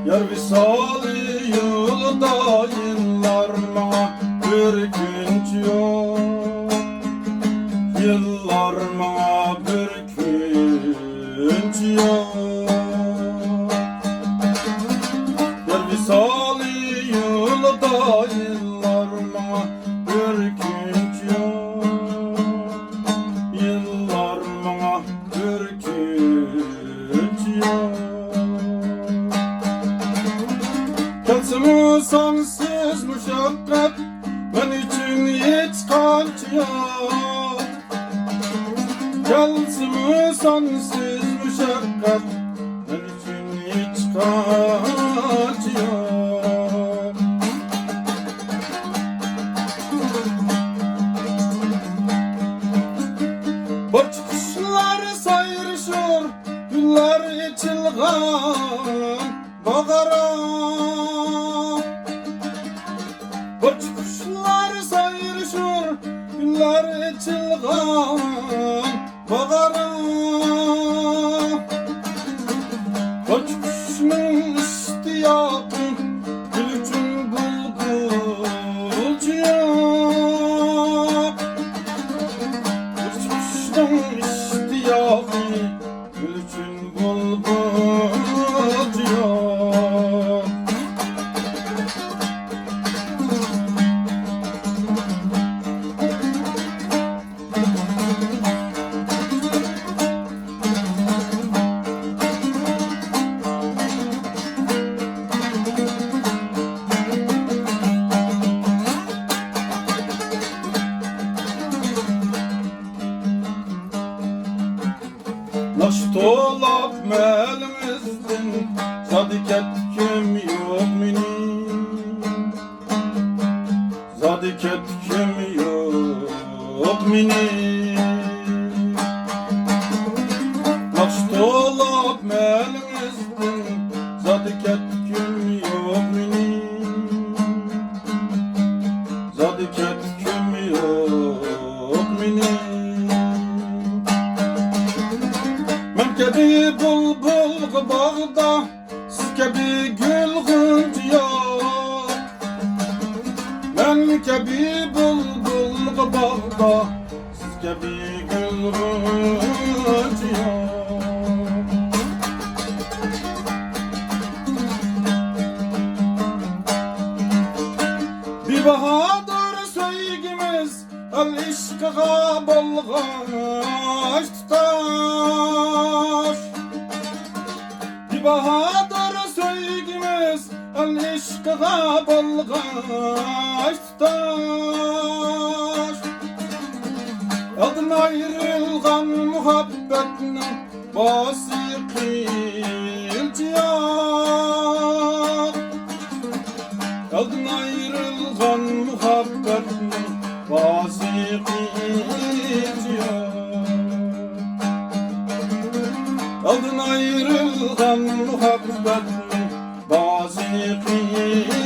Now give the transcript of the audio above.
Yar visali yolda yıllar bana ürkünç yok. Yıllar bana ürkünç yok. Yar visali yolda yıllar bana ürkünç yok. Yıllar bana ürkünç yok. Kalsın sonsuz müşakkat, ben için hiç kaç yok. Kalsın sonsuz müşakkat, ben için hiç kaç yok. Borç kuşlar sayrışır, güller içilgan bağara. Borç kuşlar sayrışır, güller içilgan bağara. Borç kuşunun iştiyakı, gül için bulbulcu yok. Borç kuşunun iştiyakı, gül için bulbulcu yok. Naş dolap melimizden Zadiket kim yok mini. Zadiket kim yok mini. Naş dolap melimizden Zadiket kim yok mini. Zadiket kim yok mini. Men kebi bulbul bağda, siz kebi gül gınç yok. Men kebi bulbul bağda, siz kebi gül gınç yok. Bir bahadır sevgimiz, el işkıga bolgaç tutar. Bir bahadır sevgimiz, el işkıga bolgaç tutar. Adın ayrılgan muhabbetinin basiqilci yok. Adın ayrılgan muhabbetinin basiqilci yok. Adın ayrılgan muhabbetinin basiqilci